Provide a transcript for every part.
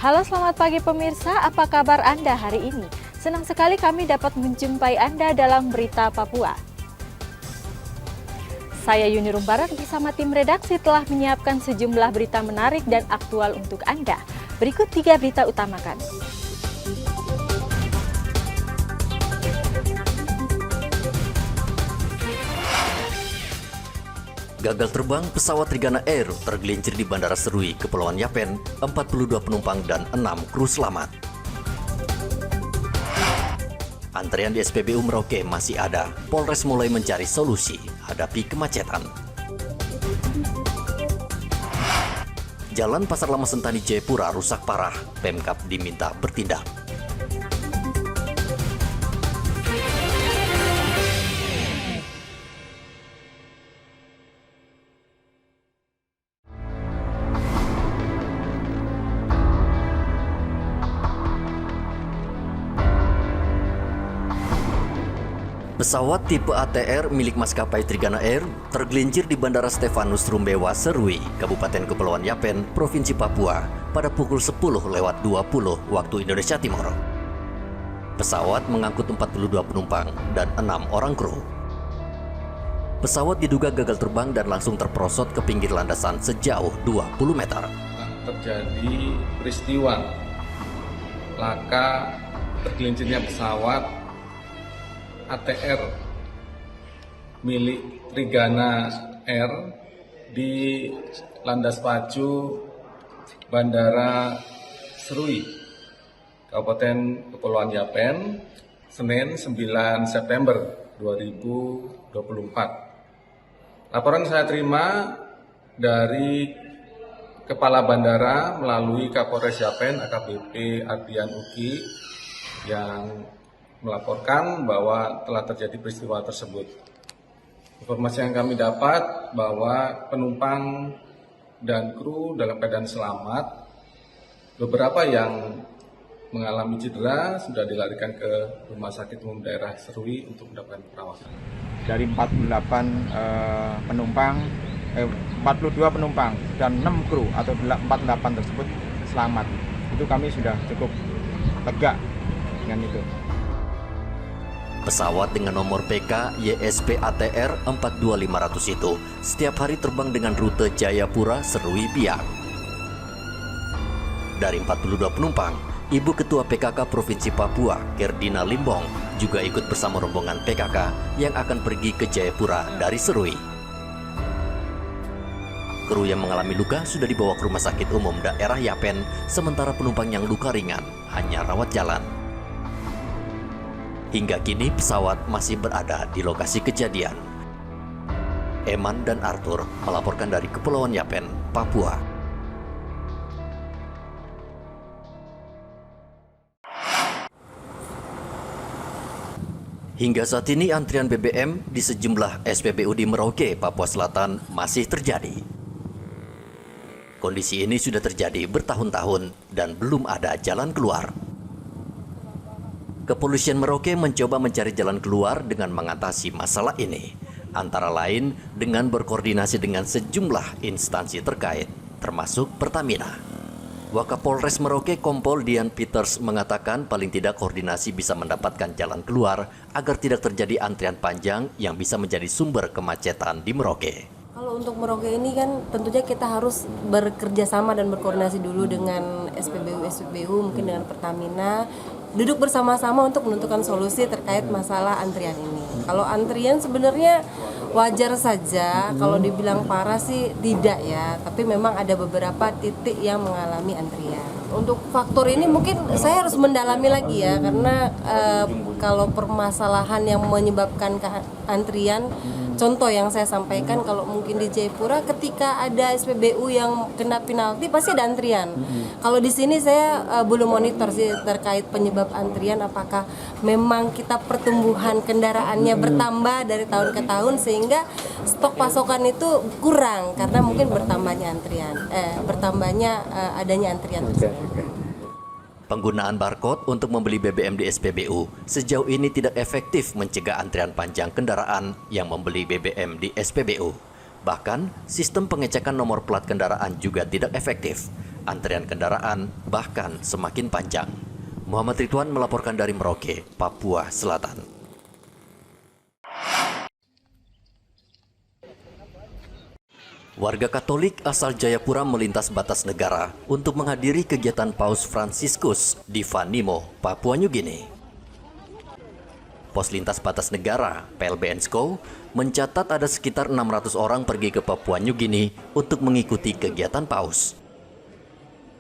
Halo, selamat pagi pemirsa, apa kabar Anda hari ini? Senang sekali kami dapat menjumpai Anda dalam Berita Papua. Saya Yuni Rumbarak bersama tim redaksi telah menyiapkan sejumlah berita menarik dan aktual untuk Anda. Berikut 3 berita utama kami. Gagal terbang pesawat Trigana Air tergelincir di Bandara Serui, Kepulauan Yapen, 42 penumpang dan 6 kru selamat. Antrean di SPBU Merauke masih ada, Polres mulai mencari solusi hadapi kemacetan. Jalan Pasar Lama Sentani Jayapura rusak parah, Pemkab diminta bertindak. Pesawat tipe ATR milik maskapai Trigana Air tergelincir di Bandara Stefanus Rumbewa, Serui, Kabupaten Kepulauan Yapen, Provinsi Papua pada pukul 10.20 waktu Indonesia Timur. Pesawat mengangkut 42 penumpang dan 6 orang kru. Pesawat diduga gagal terbang dan langsung terperosot ke pinggir landasan sejauh 20 meter. Terjadi peristiwa laka tergelincirnya pesawat ATR milik Trigana Air di landas pacu Bandara Serui, Kabupaten Kepulauan Yapen, Senin 9 September 2024. Laporan saya terima dari Kepala Bandara melalui Kapolres Yapen AKBP Ardian Uki yang melaporkan bahwa telah terjadi peristiwa tersebut. Informasi yang kami dapat bahwa penumpang dan kru dalam keadaan selamat. Beberapa yang mengalami cedera sudah dilarikan ke Rumah Sakit Umum Daerah Serui untuk mendapatkan perawatan. Dari 42 penumpang dan 6 kru atau 48 tersebut selamat. Itu kami sudah cukup lega dengan itu. Pesawat dengan nomor PK YSP ATR 42500 itu setiap hari terbang dengan rute Jayapura Serui Biak. Dari 42 penumpang, Ibu Ketua PKK Provinsi Papua, Kerdina Limbong, juga ikut bersama rombongan PKK yang akan pergi ke Jayapura dari Serui. Kru yang mengalami luka sudah dibawa ke Rumah Sakit Umum Daerah Yapen, sementara penumpang yang luka ringan hanya rawat jalan. Hingga kini pesawat masih berada di lokasi kejadian. Eman dan Arthur melaporkan dari Kepulauan Yapen, Papua. Hingga saat ini antrian BBM di sejumlah SPBU di Merauke, Papua Selatan masih terjadi. Kondisi ini sudah terjadi bertahun-tahun dan belum ada jalan keluar. Kepolisian Merauke mencoba mencari jalan keluar dengan mengatasi masalah ini, antara lain dengan berkoordinasi dengan sejumlah instansi terkait, termasuk Pertamina. Wakapolres Merauke Kompol Dian Peters mengatakan paling tidak koordinasi bisa mendapatkan jalan keluar agar tidak terjadi antrian panjang yang bisa menjadi sumber kemacetan di Merauke. Kalau untuk Merauke ini kan tentunya kita harus bekerja sama dan berkoordinasi dulu dengan SPBU, mungkin dengan Pertamina, duduk bersama-sama untuk menentukan solusi terkait masalah antrian ini. Kalau antrian sebenarnya wajar saja, kalau dibilang parah sih tidak ya, tapi memang ada beberapa titik yang mengalami antrian. Untuk faktor ini mungkin saya harus mendalami lagi ya, karena kalau permasalahan yang menyebabkan antrian, contoh yang saya sampaikan kalau mungkin di Jayapura ketika ada SPBU yang kena penalti pasti ada antrian. Kalau di sini saya belum monitor sih terkait penyebab antrian, apakah memang kita pertumbuhan kendaraannya bertambah dari tahun ke tahun sehingga stok pasokan itu kurang karena mungkin bertambahnya adanya antrian tersebut. Penggunaan barcode untuk membeli BBM di SPBU sejauh ini tidak efektif mencegah antrian panjang kendaraan yang membeli BBM di SPBU. Bahkan, sistem pengecekan nomor plat kendaraan juga tidak efektif. Antrean kendaraan bahkan semakin panjang. Muhammad Ridwan melaporkan dari Merauke, Papua Selatan. Warga Katolik asal Jayapura melintas batas negara untuk menghadiri kegiatan Paus Fransiskus di Vanimo, Papua Nugini. Pos Lintas Batas Negara, PLBNSCO, mencatat ada sekitar 600 orang pergi ke Papua Nugini untuk mengikuti kegiatan Paus.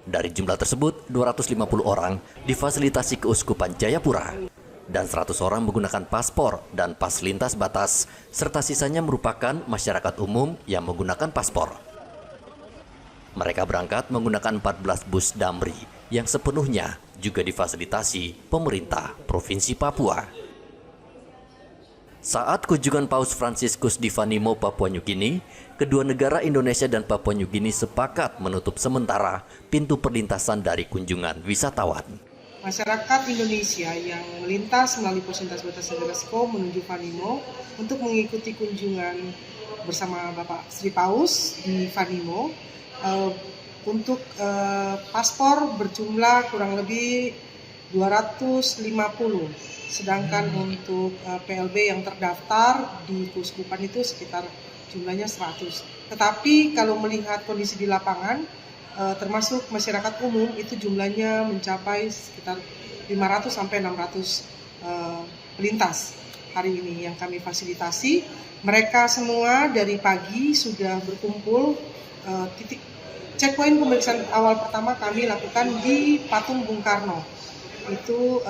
Dari jumlah tersebut, 250 orang difasilitasi Keuskupan Jayapura, dan 100 orang menggunakan paspor dan pas lintas batas, serta sisanya merupakan masyarakat umum yang menggunakan paspor. Mereka berangkat menggunakan 14 bus Damri yang sepenuhnya juga difasilitasi pemerintah Provinsi Papua. Saat kunjungan Paus Fransiskus di Vanimo, Papua Nugini, kedua negara Indonesia dan Papua Nugini sepakat menutup sementara pintu perlintasan dari kunjungan wisatawan. Masyarakat Indonesia yang melintas melalui Pos Lintas Batas Negara SCO menuju Vanimo untuk mengikuti kunjungan bersama Bapak Sri Paus di Vanimo untuk paspor berjumlah kurang lebih 250. Sedangkan untuk PLB yang terdaftar di Keuskupan itu sekitar jumlahnya 100. Tetapi kalau melihat kondisi di lapangan, termasuk masyarakat umum, itu jumlahnya mencapai sekitar 500 sampai 600 pelintas hari ini yang kami fasilitasi. Mereka semua dari pagi sudah berkumpul. Titik checkpoint pemeriksaan awal pertama kami lakukan di Patung Bung Karno. Itu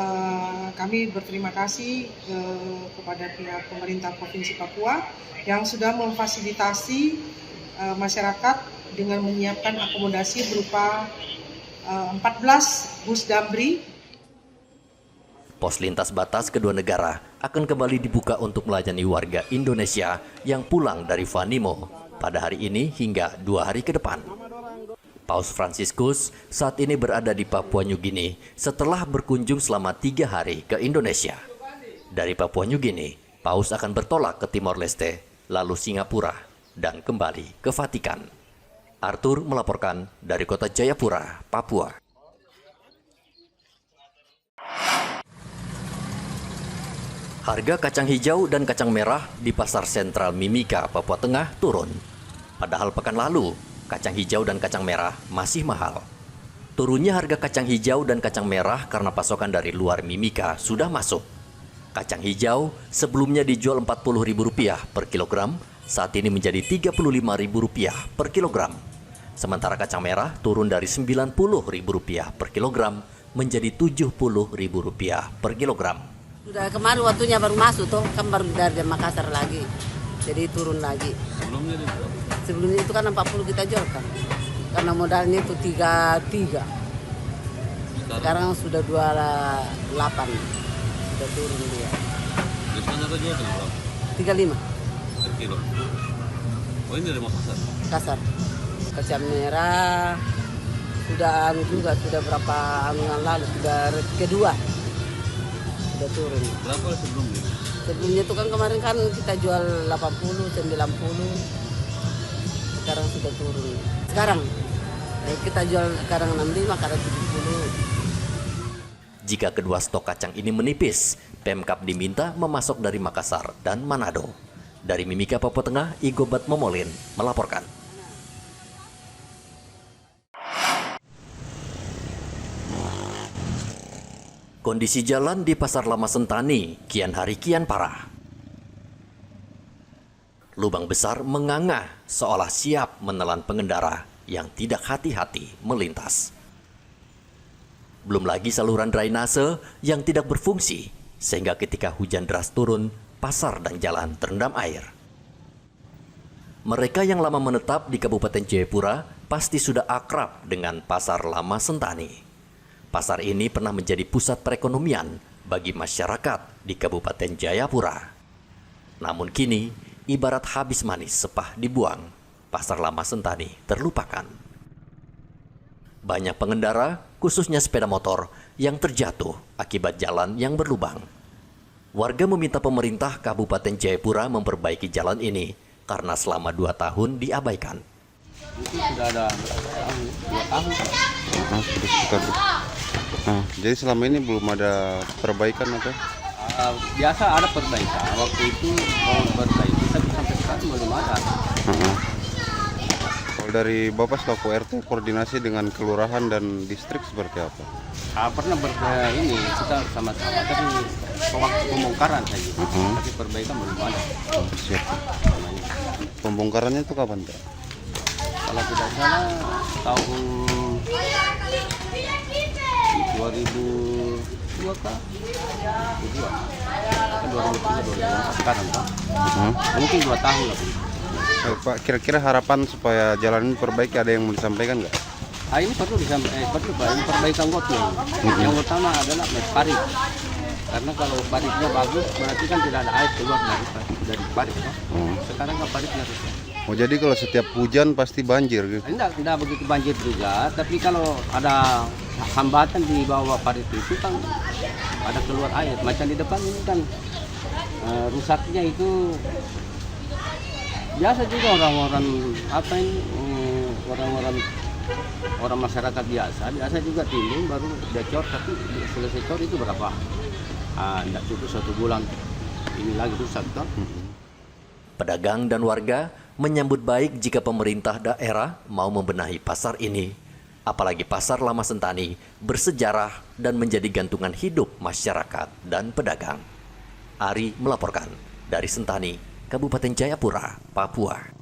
kami berterima kasih kepada pihak pemerintah Provinsi Papua yang sudah memfasilitasi masyarakat dengan menyiapkan akomodasi berupa 14 bus Damri. Pos lintas batas kedua negara akan kembali dibuka untuk melayani warga Indonesia yang pulang dari Vanimo pada hari ini hingga 2 hari ke depan. Paus Fransiskus saat ini berada di Papua Nugini setelah berkunjung selama 3 hari ke Indonesia. Dari Papua Nugini, Paus akan bertolak ke Timor Leste, lalu Singapura, dan kembali ke Vatikan. Arthur melaporkan dari kota Jayapura, Papua. Harga kacang hijau dan kacang merah di Pasar Sentral Mimika, Papua Tengah turun. Padahal pekan lalu, kacang hijau dan kacang merah masih mahal. Turunnya harga kacang hijau dan kacang merah karena pasokan dari luar Mimika sudah masuk. Kacang hijau sebelumnya dijual Rp40.000 per kilogram, saat ini menjadi Rp35.000 per kilogram. Sementara kacang merah turun dari Rp90.000 per kilogram menjadi Rp70.000 per kilogram. Sudah kemarin waktunya baru masuk toh, kan baru dari Makassar lagi. Jadi turun lagi. Sebelumnya itu kan 40 kita jual kan. Karena modalnya itu 33. Sekarang sudah 28. Sudah turun dia. Biasanya kita jual berapa? 35 Per kilo. Oh ini dari Makassar? Makassar. Kacang merah sudah juga sudah berapa yang lalu sudah kedua. Sudah turun. Berapa sebelumnya? Sebelumnya itu kan kemarin kan kita jual 80, 90. Sekarang sudah turun. Sekarang kita jual sekarang 65, kadang 70. Jika kedua stok kacang ini menipis, Pemkab diminta memasok dari Makassar dan Manado. Dari Mimika, Papua Tengah, Igobat Momolin melaporkan. Kondisi jalan di Pasar Lama Sentani kian hari kian parah. Lubang besar menganga seolah siap menelan pengendara yang tidak hati-hati melintas. Belum lagi saluran drainase yang tidak berfungsi, sehingga ketika hujan deras turun, pasar dan jalan terendam air. Mereka yang lama menetap di Kabupaten Jayapura pasti sudah akrab dengan Pasar Lama Sentani. Pasar ini pernah menjadi pusat perekonomian bagi masyarakat di Kabupaten Jayapura. Namun kini, ibarat habis manis sepah dibuang, Pasar Lama Sentani terlupakan. Banyak pengendara, khususnya sepeda motor, yang terjatuh akibat jalan yang berlubang. Warga meminta pemerintah Kabupaten Jayapura memperbaiki jalan ini karena selama 2 tahun diabaikan. Itu sudah ada berapa tahun? 2 tahun. Sudah sekitar. Jadi selama ini belum ada perbaikan atau? Biasa ada perbaikan. Waktu itu mau perbaiki, tapi sampai sekarang belum ada. Kalau dari Bapak selaku RT koordinasi dengan kelurahan dan distrik seperti apa? Pernah ini kita sama-sama, tapi waktu pembongkaran saja. Tapi perbaikan belum ada. Siap. Pembongkarannya itu kapan, Pak? Kalau tidak salah tahun 2002 kah? 2003 sekarang Pak. Mungkin 2 tahun lah. Pak, kira-kira harapan supaya jalan ini perbaiki ada yang mau disampaikan nggak? Ini perlu disampaikan, ini perbaikan gotnya. Yang utama adalah parit. Karena kalau paritnya bagus, berarti kan tidak ada air keluar dari parit. Sekarang kan paritnya rusak. Oh, jadi kalau setiap hujan pasti banjir gitu? Tidak begitu banjir juga, tapi kalau ada hambatan di bawah parit itu kan ada keluar air. Macam di depan ini kan rusaknya itu biasa juga orang-orang orang masyarakat biasa juga timbul baru dia cor, tapi selesai cor itu berapa? Tidak cukup 1 bulan ini lagi rusak toh. Pedagang dan warga menyambut baik jika pemerintah daerah mau membenahi pasar ini. Apalagi pasar Lama Sentani bersejarah dan menjadi gantungan hidup masyarakat dan pedagang. Ari melaporkan dari Sentani, Kabupaten Jayapura, Papua.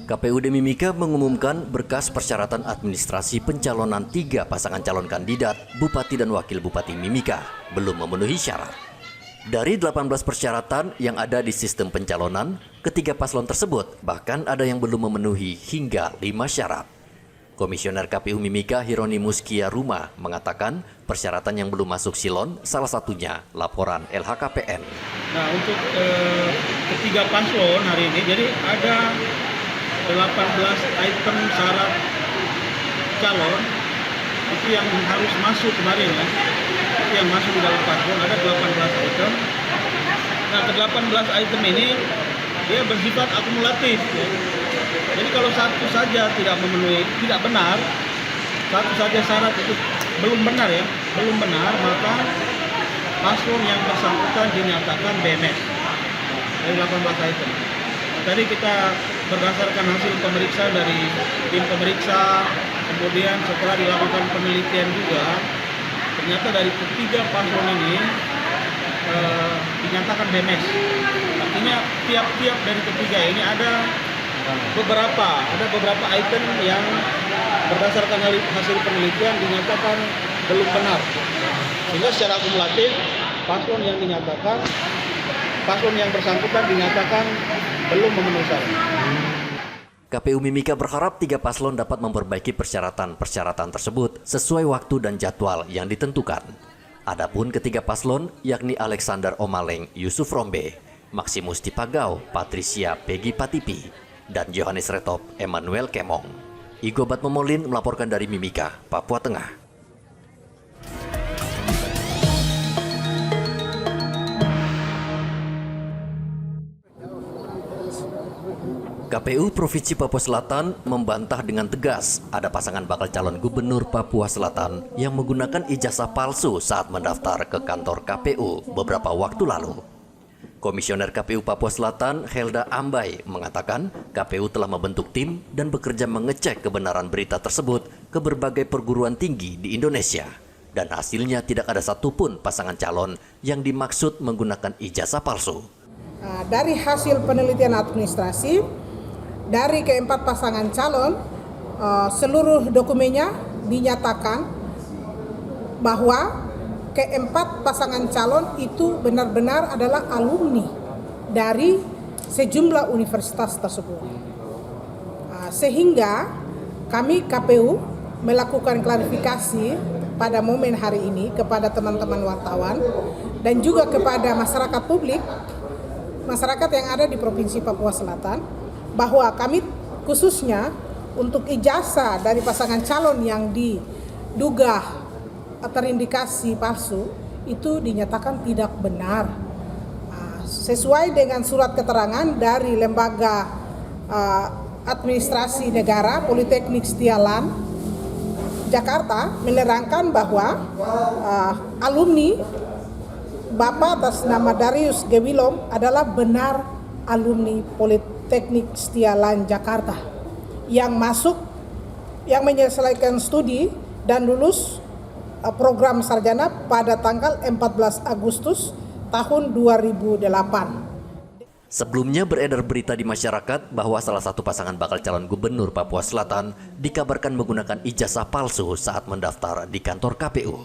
KPUD Mimika mengumumkan berkas persyaratan administrasi pencalonan 3 pasangan calon kandidat Bupati dan Wakil Bupati Mimika belum memenuhi syarat. Dari 18 persyaratan yang ada di sistem pencalonan, ketiga paslon tersebut bahkan ada yang belum memenuhi hingga 5 syarat. Komisioner KPU Mimika Hieronymus Kiaruma mengatakan persyaratan yang belum masuk silon salah satunya laporan LHKPN. Nah, untuk ketiga paslon hari ini, jadi ada 18 item syarat calon itu yang harus masuk kemarin ya. Itu yang masuk di dalam paslon ada 18 item. Nah, ke-18 item ini dia bersifat akumulatif ya. Jadi kalau satu saja tidak memenuhi, tidak benar, satu saja syarat itu belum benar ya, belum benar, maka paslon yang bersangkutan dinyatakan BMS dari 18 item. Tadi kita berdasarkan hasil pemeriksaan dari tim pemeriksa, kemudian setelah dilakukan penelitian juga, ternyata dari ketiga paslon ini dinyatakan BMS. Artinya tiap-tiap dari ketiga ini ada beberapa item yang berdasarkan hasil penelitian dinyatakan belum benar. Sehingga secara akumulatif paslon yang bersangkutan dinyatakan belum memenuhi syarat. KPU Mimika berharap 3 paslon dapat memperbaiki persyaratan tersebut sesuai waktu dan jadwal yang ditentukan. Adapun ketiga paslon yakni Alexander Omaleng Yusuf Rombe, Maximus Tipagau Patricia Peggy Patipi, dan Johannes Retop Emmanuel Kemong. Igobat Momolin melaporkan dari Mimika, Papua Tengah. KPU Provinsi Papua Selatan membantah dengan tegas ada pasangan bakal calon gubernur Papua Selatan yang menggunakan ijazah palsu saat mendaftar ke kantor KPU beberapa waktu lalu. Komisioner KPU Papua Selatan Helda Ambai mengatakan KPU telah membentuk tim dan bekerja mengecek kebenaran berita tersebut ke berbagai perguruan tinggi di Indonesia. Dan hasilnya tidak ada satupun pasangan calon yang dimaksud menggunakan ijazah palsu. Dari hasil penelitian administrasi, dari keempat pasangan calon, seluruh dokumennya dinyatakan bahwa keempat pasangan calon itu benar-benar adalah alumni dari sejumlah universitas tersebut. Sehingga kami KPU melakukan klarifikasi pada momen hari ini kepada teman-teman wartawan dan juga kepada masyarakat publik, masyarakat yang ada di Provinsi Papua Selatan, bahwa kami khususnya untuk ijazah dari pasangan calon yang diduga terindikasi palsu itu dinyatakan tidak benar. Sesuai dengan surat keterangan dari Lembaga Administrasi Negara Politeknik Setialan Jakarta menerangkan bahwa alumni Bapak atas nama Darius Gewilom adalah benar alumni Politeknik Setialan Jakarta yang menyelesaikan studi dan lulus program sarjana pada tanggal 14 Agustus tahun 2008. Sebelumnya beredar berita di masyarakat bahwa salah satu pasangan bakal calon gubernur Papua Selatan dikabarkan menggunakan ijazah palsu saat mendaftar di kantor KPU.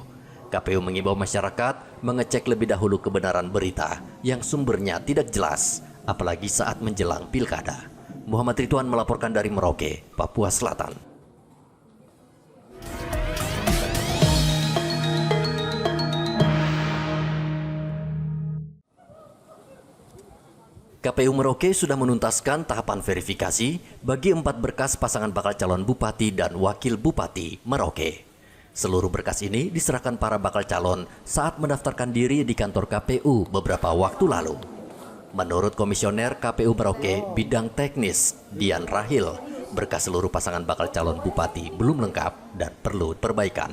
KPU mengimbau masyarakat mengecek lebih dahulu kebenaran berita yang sumbernya tidak jelas, apalagi saat menjelang pilkada. Muhammad Ridwan melaporkan dari Merauke, Papua Selatan. KPU Merauke sudah menuntaskan tahapan verifikasi bagi 4 berkas pasangan bakal calon bupati dan wakil bupati Merauke. Seluruh berkas ini diserahkan para bakal calon saat mendaftarkan diri di kantor KPU beberapa waktu lalu. Menurut Komisioner KPU Merauke bidang teknis Dian Rahil, berkas seluruh pasangan bakal calon bupati belum lengkap dan perlu perbaikan.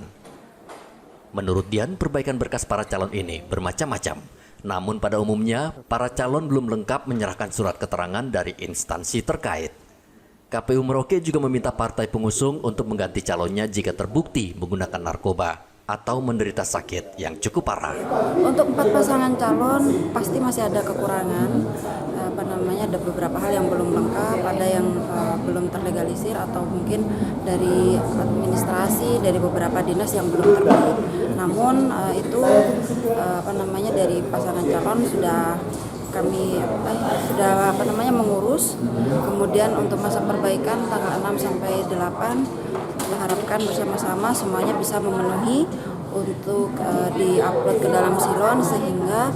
Menurut Dian, perbaikan berkas para calon ini bermacam-macam. Namun pada umumnya, para calon belum lengkap menyerahkan surat keterangan dari instansi terkait. KPU Merauke juga meminta partai pengusung untuk mengganti calonnya jika terbukti menggunakan narkoba atau menderita sakit yang cukup parah. Untuk 4 pasangan calon pasti masih ada kekurangan, ada beberapa hal yang belum lengkap, ada yang belum terlegalisir atau mungkin dari administrasi dari beberapa dinas yang belum terbaik. Namun itu dari pasangan calon sudah kami mengurus. Kemudian untuk masa perbaikan tanggal 6 sampai 8 diharapkan bersama-sama semuanya bisa memenuhi untuk diupload ke dalam silon sehingga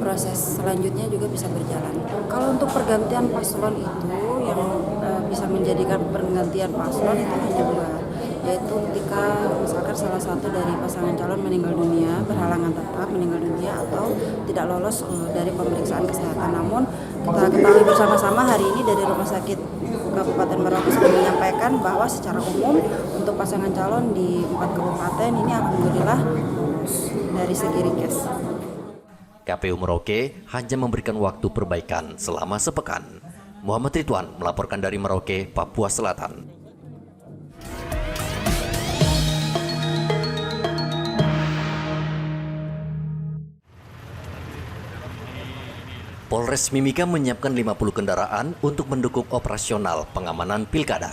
proses selanjutnya juga bisa berjalan. Kalau untuk pergantian paslon itu yang bisa menjadikan pergantian paslon itu hanya 2, yaitu ketika misalkan salah satu dari pasangan calon meninggal dunia, berhalangan tetap meninggal dunia atau tidak lolos dari pemeriksaan kesehatan. Namun kita ketahui bersama-sama hari ini dari Rumah Sakit Kabupaten Merauke sudah menyampaikan bahwa secara umum untuk pasangan calon di 4 kabupaten ini alhamdulillah dari segi rikes. KPU Merauke hanya memberikan waktu perbaikan selama sepekan. Muhammad Ridwan melaporkan dari Merauke, Papua Selatan. Polres Mimika menyiapkan 50 kendaraan untuk mendukung operasional pengamanan pilkada.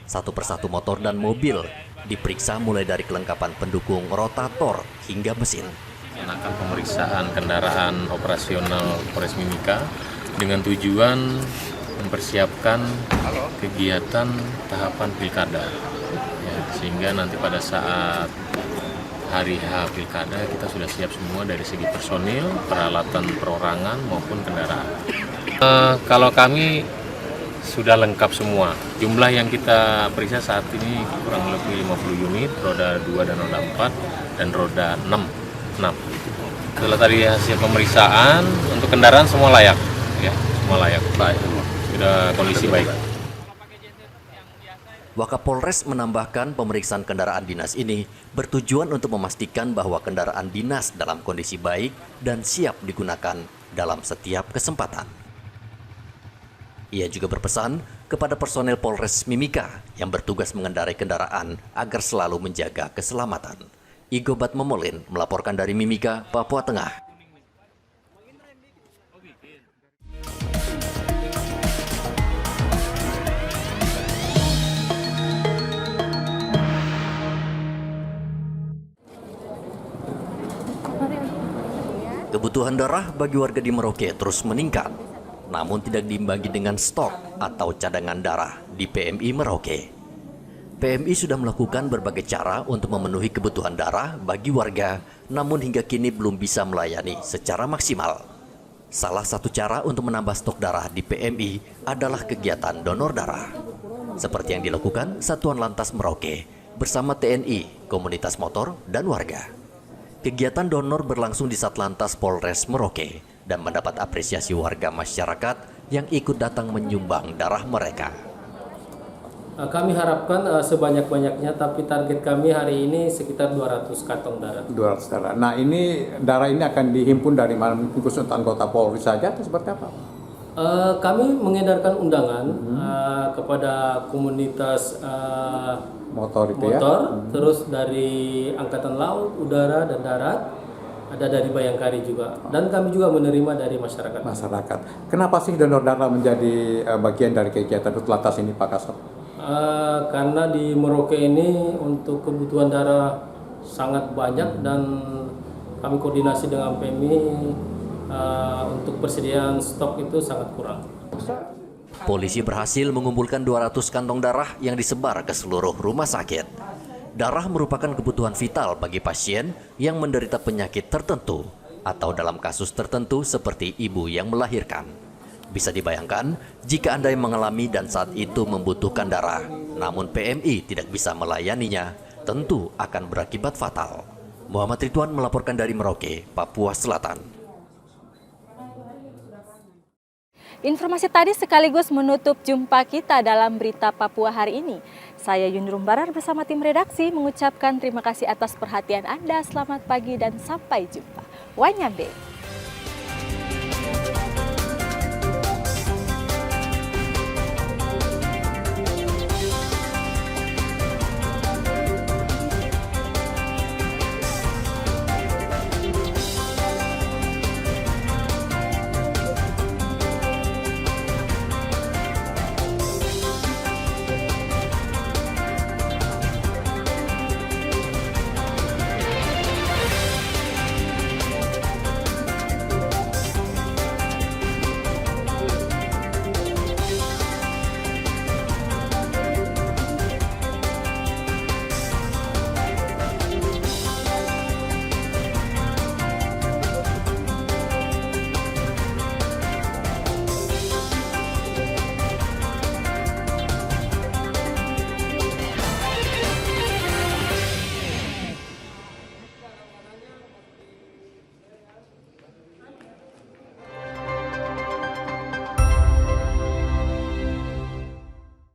Satu persatu motor dan mobil diperiksa mulai dari kelengkapan pendukung rotator hingga mesin. Melaksanakan pemeriksaan kendaraan operasional Polres Mimika dengan tujuan mempersiapkan kegiatan tahapan pilkada, sehingga nanti pada saat hari H pilkada kita sudah siap semua dari segi personil, peralatan perorangan maupun kendaraan. Kalau kami sudah lengkap semua. Jumlah yang kita periksa saat ini kurang lebih 50 unit, roda 2 dan roda 4 dan roda 6. Setelah tadi hasil pemeriksaan untuk kendaraan semua layak, semua layak, baik, sudah kondisi baik. Wakapolres menambahkan pemeriksaan kendaraan dinas ini bertujuan untuk memastikan bahwa kendaraan dinas dalam kondisi baik dan siap digunakan dalam setiap kesempatan. Ia juga berpesan kepada personel Polres Mimika yang bertugas mengendarai kendaraan agar selalu menjaga keselamatan. Igobat Memolin melaporkan dari Mimika, Papua Tengah. Kebutuhan darah bagi warga di Merauke terus meningkat, namun tidak diimbangi dengan stok atau cadangan darah di PMI Merauke. PMI sudah melakukan berbagai cara untuk memenuhi kebutuhan darah bagi warga, namun hingga kini belum bisa melayani secara maksimal. Salah satu cara untuk menambah stok darah di PMI adalah kegiatan donor darah. Seperti yang dilakukan Satuan Lantas Merauke bersama TNI, komunitas motor, dan warga. Kegiatan donor berlangsung di Satlantas Polres Merauke dan mendapat apresiasi warga masyarakat yang ikut datang menyumbang darah mereka. Kami harapkan sebanyak-banyaknya, tapi target kami hari ini sekitar 200 kantong darah. 200 darah. Nah, ini darah ini akan dihimpun dari mana? Khusus untuk anggota Polri saja atau seperti apa? Kami mengedarkan undangan kepada komunitas motor itu ya. Terus dari Angkatan Laut, Udara, dan Darat, ada dari Bayangkari juga. Dan kami juga menerima dari masyarakat. Kenapa sih donor darah menjadi bagian dari kegiatan Satlantas ini, Pak Kasat? Karena di Merauke ini untuk kebutuhan darah sangat banyak dan kami koordinasi dengan PMI untuk persediaan stok itu sangat kurang. Polisi berhasil mengumpulkan 200 kantong darah yang disebar ke seluruh rumah sakit. Darah merupakan kebutuhan vital bagi pasien yang menderita penyakit tertentu atau dalam kasus tertentu seperti ibu yang melahirkan. Bisa dibayangkan jika Anda yang mengalami dan saat itu membutuhkan darah, namun PMI tidak bisa melayaninya, tentu akan berakibat fatal. Muhammad Ridwan melaporkan dari Merauke, Papua Selatan. Informasi tadi sekaligus menutup jumpa kita dalam Berita Papua hari ini. Saya Yunrum Barar bersama tim redaksi mengucapkan terima kasih atas perhatian Anda. Selamat pagi dan sampai jumpa. Wanyambe.